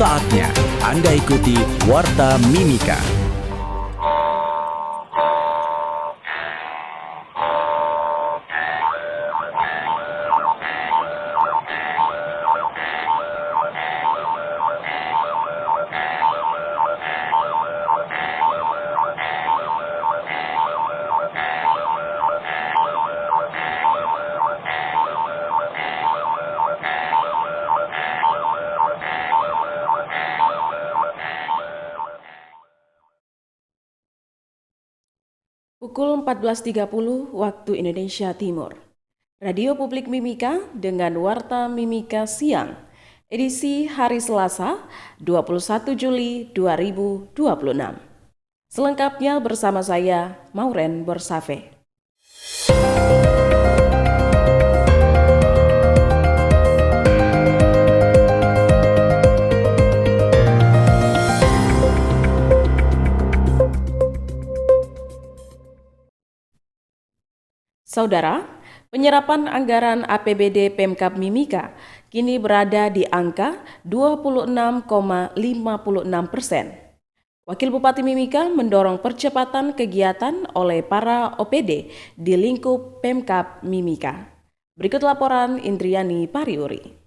Saatnya Anda ikuti Warta Mimika. Pukul 14.30 waktu Indonesia Timur. Radio Publik Mimika dengan Warta Mimika Siang. Edisi hari Selasa, 21 Juli 2026. Selengkapnya bersama saya, Mauren Borsafe. Saudara, penyerapan anggaran APBD Pemkab Mimika kini berada di angka 26,56%. Wakil Bupati Mimika mendorong percepatan kegiatan oleh para OPD di lingkup Pemkab Mimika. Berikut laporan Indriani Pariuri.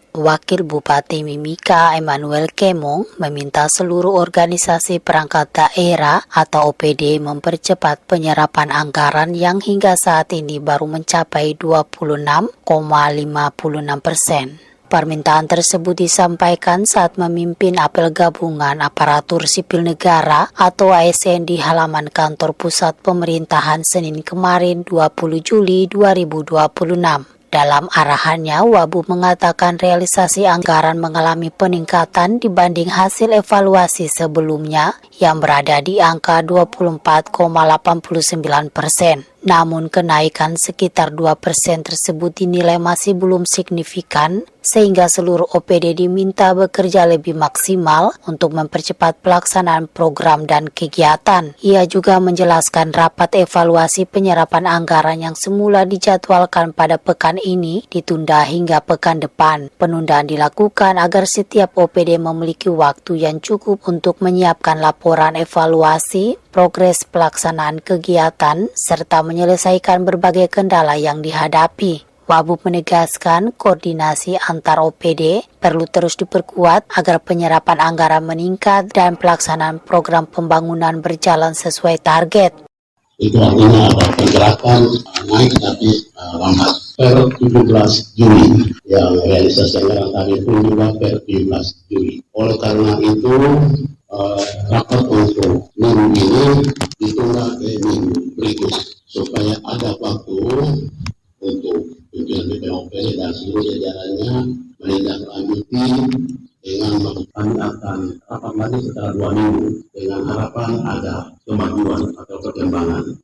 Wakil Bupati Mimika Emmanuel Kemong meminta seluruh organisasi perangkat daerah atau OPD mempercepat penyerapan anggaran yang hingga saat ini baru mencapai 26,56%. Permintaan tersebut disampaikan saat memimpin apel gabungan aparatur sipil negara atau ASN di halaman kantor pusat pemerintahan Senin kemarin 20 Juli 2026. Dalam arahannya, Wabu mengatakan realisasi anggaran mengalami peningkatan dibanding hasil evaluasi sebelumnya yang berada di angka 24,89%. Namun kenaikan sekitar 2% tersebut dinilai masih belum signifikan, sehingga seluruh OPD diminta bekerja lebih maksimal untuk mempercepat pelaksanaan program dan kegiatan. Ia juga menjelaskan rapat evaluasi penyerapan anggaran yang semula dijadwalkan pada pekan ini ditunda hingga pekan depan. Penundaan dilakukan agar setiap OPD memiliki waktu yang cukup untuk menyiapkan laporan evaluasi, progres pelaksanaan kegiatan, serta menyelesaikan berbagai kendala yang dihadapi. Wabu menegaskan koordinasi antar OPD perlu terus diperkuat agar penyerapan anggaran meningkat dan pelaksanaan program pembangunan berjalan sesuai target. Itu artinya ada pergerakan naik tapi lambat. Per 17 Juli, yang realisasi anggaran tadi pun juga per 17 Juli. Oleh karena itu, rapat untuk minggu ini ditunda ke minggu berikut supaya ada waktu untuk pimpinan BPOP dan seluruh jajarannya menindaklanjuti dengan kami akan rapat lagi setelah 2 minggu dengan harapan ada kemajuan atau perkembangan.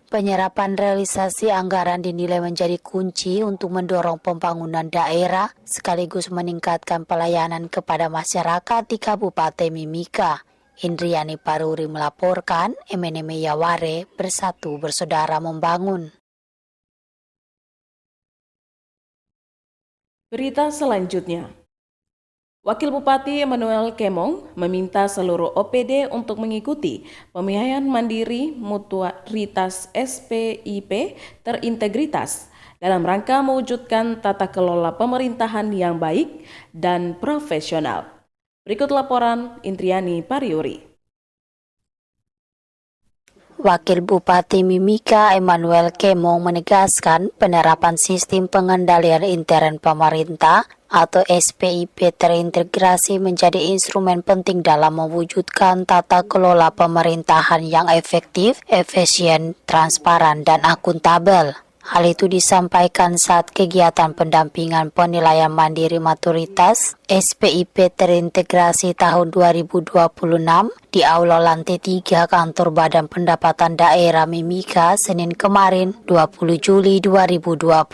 Penyerapan realisasi anggaran dinilai menjadi kunci untuk mendorong pembangunan daerah sekaligus meningkatkan pelayanan kepada masyarakat di Kabupaten Mimika. Indriani Paruri melaporkan, MNM Yaware bersatu bersaudara membangun. Berita selanjutnya. Wakil Bupati Emmanuel Kemong meminta seluruh OPD untuk mengikuti pembiayaan mandiri mutualitas SPIP terintegritas dalam rangka mewujudkan tata kelola pemerintahan yang baik dan profesional. Berikut laporan Indriani Pariuri. Wakil Bupati Mimika Emmanuel Kemong menegaskan penerapan sistem pengendalian intern pemerintah atau SPIP terintegrasi menjadi instrumen penting dalam mewujudkan tata kelola pemerintahan yang efektif, efisien, transparan, dan akuntabel. Hal itu disampaikan saat kegiatan pendampingan penilaian mandiri maturitas SPIP terintegrasi tahun 2026 di Aula Lantai 3 Kantor Badan Pendapatan Daerah Mimika Senin kemarin 20 Juli 2026.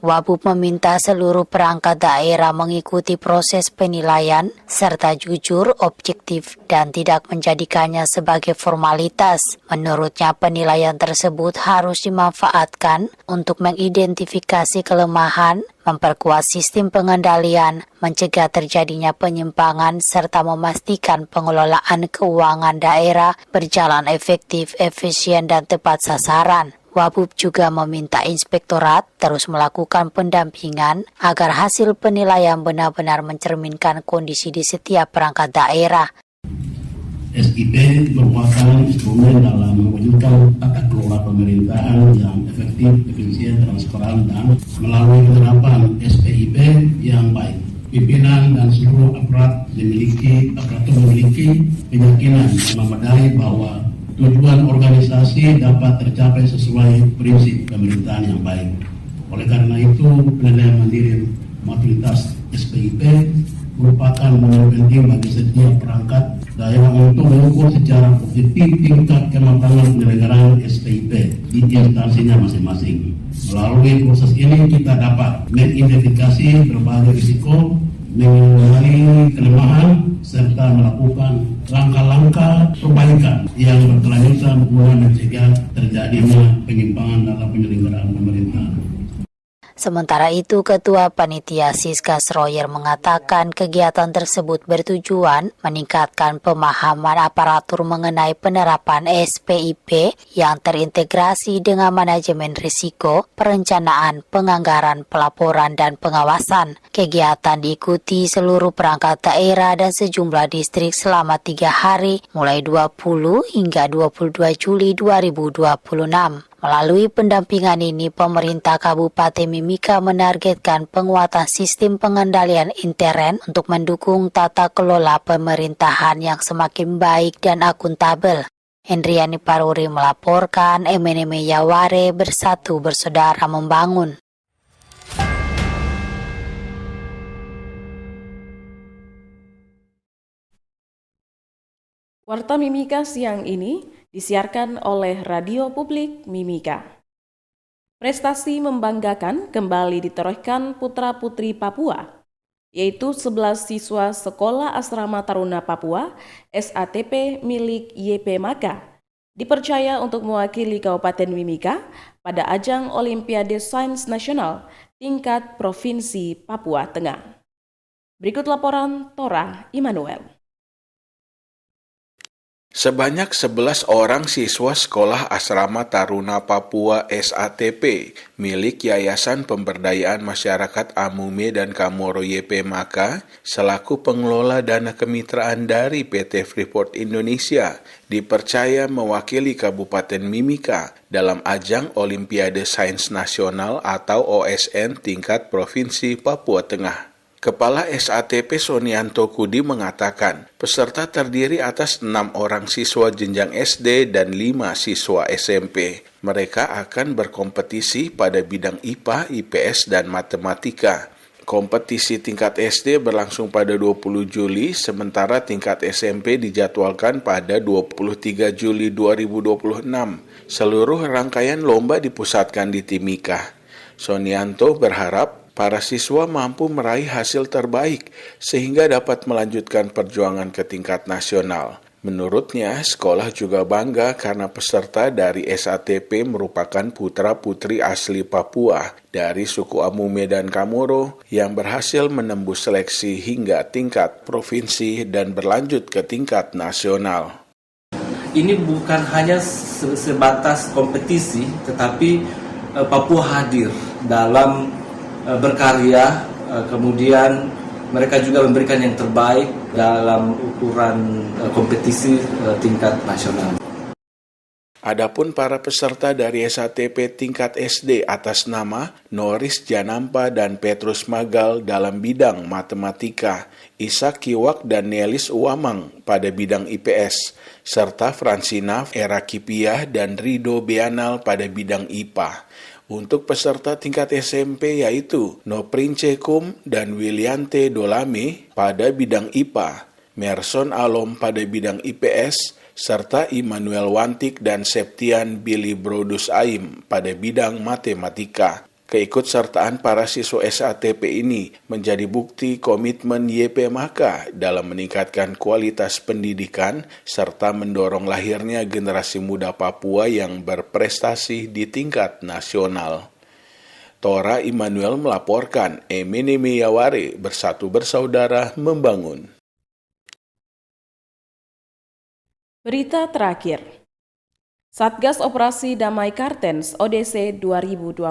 Wabu meminta seluruh perangkat daerah mengikuti proses penilaian serta jujur, objektif, dan tidak menjadikannya sebagai formalitas. Menurutnya penilaian tersebut harus dimanfaatkan untuk mengidentifikasi kelemahan, memperkuat sistem pengendalian, mencegah terjadinya penyimpangan, serta memastikan pengelolaan keuangan daerah berjalan efektif, efisien, dan tepat sasaran. Wabub juga meminta inspektorat terus melakukan pendampingan agar hasil penilaian benar-benar mencerminkan kondisi di setiap perangkat daerah. SIP merupakan instrumen dalam mewujudkan tata kelola pemerintahan yang efektif, efisien, transparan, dan melalui penerapan SPIP yang baik. Pimpinan dan seluruh aparatur memiliki keyakinan yang memadai bahwa tujuan organisasi dapat tercapai sesuai prinsip pemerintahan yang baik. Oleh karena itu, penilaian mandiri maturitas SPIP merupakan modal penting bagi setiap perangkat daerah untuk mengukur secara objektif tingkat kematangan penyelenggaraan SPIP di instansinya masing-masing. Melalui proses ini kita dapat mengidentifikasi berbagai risiko, mengenali kelemahan, serta melakukan langkah-langkah perbaikan yang berkelanjutan guna mencegah terjadinya penyimpangan dalam penyelenggaraan pemerintahan. Sementara itu, Ketua Panitia Siskas Royer mengatakan kegiatan tersebut bertujuan meningkatkan pemahaman aparatur mengenai penerapan SPIP yang terintegrasi dengan manajemen risiko, perencanaan, penganggaran, pelaporan, dan pengawasan. Kegiatan diikuti seluruh perangkat daerah dan sejumlah distrik selama 3 hari, mulai 20 hingga 22 Juli 2026. Melalui pendampingan ini, pemerintah Kabupaten Mimika menargetkan penguatan sistem pengendalian intern untuk mendukung tata kelola pemerintahan yang semakin baik dan akuntabel. Hendriani Paruri melaporkan, MNM Yaware bersatu bersaudara membangun. Warta Mimika siang ini disiarkan oleh Radio Publik Mimika. Prestasi membanggakan kembali ditorehkan putra-putri Papua, yaitu 11 siswa Sekolah Asrama Taruna Papua SATP milik YP Maka, dipercaya untuk mewakili Kabupaten Mimika pada ajang Olimpiade Sains Nasional tingkat Provinsi Papua Tengah. Berikut laporan Tora Immanuel. Sebanyak 11 orang siswa Sekolah Asrama Taruna Papua SATP milik Yayasan Pemberdayaan Masyarakat Amume dan Kamoro YP Maka selaku pengelola dana kemitraan dari PT Freeport Indonesia dipercaya mewakili Kabupaten Mimika dalam ajang Olimpiade Sains Nasional atau OSN tingkat Provinsi Papua Tengah. Kepala SATP Sonianto Kudi mengatakan, peserta terdiri atas 6 orang siswa jenjang SD dan 5 siswa SMP. Mereka akan berkompetisi pada bidang IPA, IPS, dan matematika. Kompetisi tingkat SD berlangsung pada 20 Juli, sementara tingkat SMP dijadwalkan pada 23 Juli 2026. Seluruh rangkaian lomba dipusatkan di Timika. Sonianto berharap para siswa mampu meraih hasil terbaik sehingga dapat melanjutkan perjuangan ke tingkat nasional. Menurutnya, sekolah juga bangga karena peserta dari SATP merupakan putra-putri asli Papua dari suku Amume dan Kamoro yang berhasil menembus seleksi hingga tingkat provinsi dan berlanjut ke tingkat nasional. Ini bukan hanya sebatas kompetisi, tetapi Papua hadir dalam berkarya, kemudian mereka juga memberikan yang terbaik dalam ukuran kompetisi tingkat nasional. Adapun para peserta dari SATP tingkat SD atas nama Noris Janampa dan Petrus Magal dalam bidang matematika, Ishak Kiwak dan Nelis Uwamang pada bidang IPS, serta Fransina Erakipiah dan Rido Beanal pada bidang IPA. Untuk peserta tingkat SMP yaitu Noprince Kum dan Wiliante Dolame pada bidang IPA, Merson Alom pada bidang IPS, serta Immanuel Wantik dan Septian Billy Brodus Aim pada bidang matematika. Keikutsertaan para siswa SATP ini menjadi bukti komitmen YP Maka dalam meningkatkan kualitas pendidikan serta mendorong lahirnya generasi muda Papua yang berprestasi di tingkat nasional. Tora Immanuel melaporkan, Emeneme Yaware bersatu bersaudara membangun. Berita terakhir. Satgas Operasi Damai Kartens ODC 2026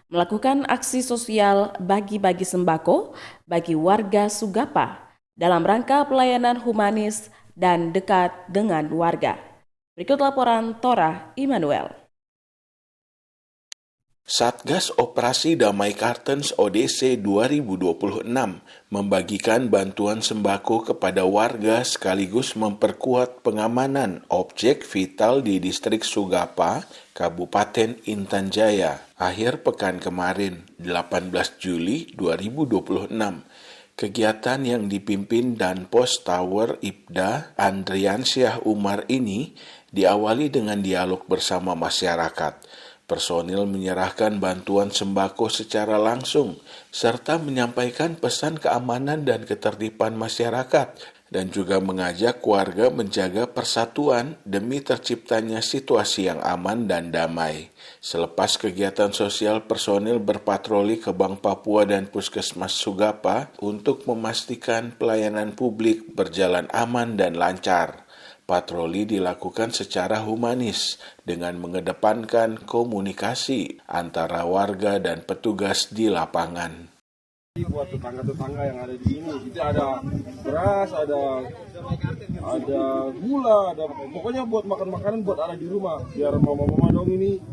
melakukan aksi sosial bagi-bagi sembako bagi warga Sugapa dalam rangka pelayanan humanis dan dekat dengan warga. Berikut laporan Tora Immanuel. Satgas Operasi Damai Kartens ODC 2026 membagikan bantuan sembako kepada warga sekaligus memperkuat pengamanan objek vital di distrik Sugapa, Kabupaten Intan Jaya. Akhir pekan kemarin, 18 Juli 2026, kegiatan yang dipimpin Danpos Tower Ibda Andrian Syah Umar ini diawali dengan dialog bersama masyarakat. Personil menyerahkan bantuan sembako secara langsung, serta menyampaikan pesan keamanan dan ketertiban masyarakat, dan juga mengajak warga menjaga persatuan demi terciptanya situasi yang aman dan damai. Selepas kegiatan sosial, personil berpatroli ke Bank Papua dan Puskesmas Sugapa untuk memastikan pelayanan publik berjalan aman dan lancar. Patroli dilakukan secara humanis dengan mengedepankan komunikasi antara warga dan petugas di lapangan. Buat tetangga-tetangga yang ada di sini, kita ada beras, ada gula, ada pokoknya buat makan makanan buat ada di rumah. Biar mama-mama dong ini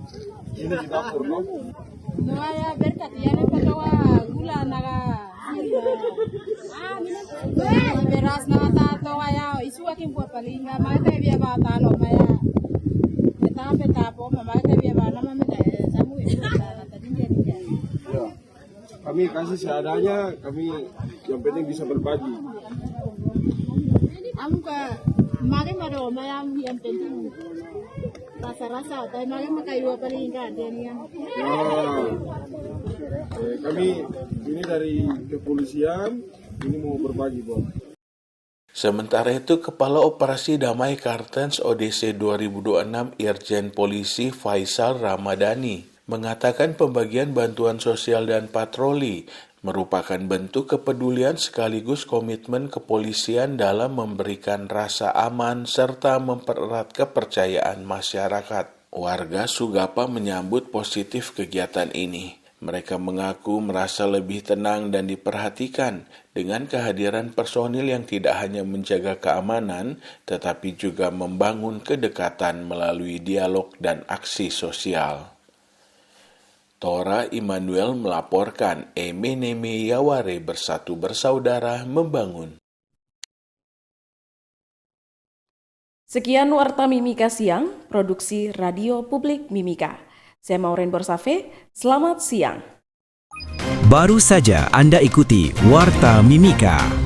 di dapur dong. Noaya berkat ya pagawa gula naga beras naga tato kaya isu akin buat palinga mata biya bata no maya kita po mama biya bana mama samu itu tadi dia. Ya. Kami kasih seadanya, kami yang penting bisa berbagi. Amuka mari maro maya yang penting rasa-rasa, tapi mari makaiwa palinga dan yang kami ini dari kepolisian, ini mau berbagi, Bos. Sementara itu, Kepala Operasi Damai Kartens ODC 2026 Irjen Polisi Faisal Ramadhani mengatakan pembagian bantuan sosial dan patroli merupakan bentuk kepedulian sekaligus komitmen kepolisian dalam memberikan rasa aman serta mempererat kepercayaan masyarakat. Warga Sugapa menyambut positif kegiatan ini. Mereka mengaku merasa lebih tenang dan diperhatikan dengan kehadiran personil yang tidak hanya menjaga keamanan, tetapi juga membangun kedekatan melalui dialog dan aksi sosial. Tora Immanuel melaporkan, Emeneme Yaware bersatu bersaudara membangun. Sekian Warta Mimika Siang, produksi Radio Publik Mimika. Saya Maureen Borsafe, selamat siang. Baru saja Anda ikuti Warta Mimika.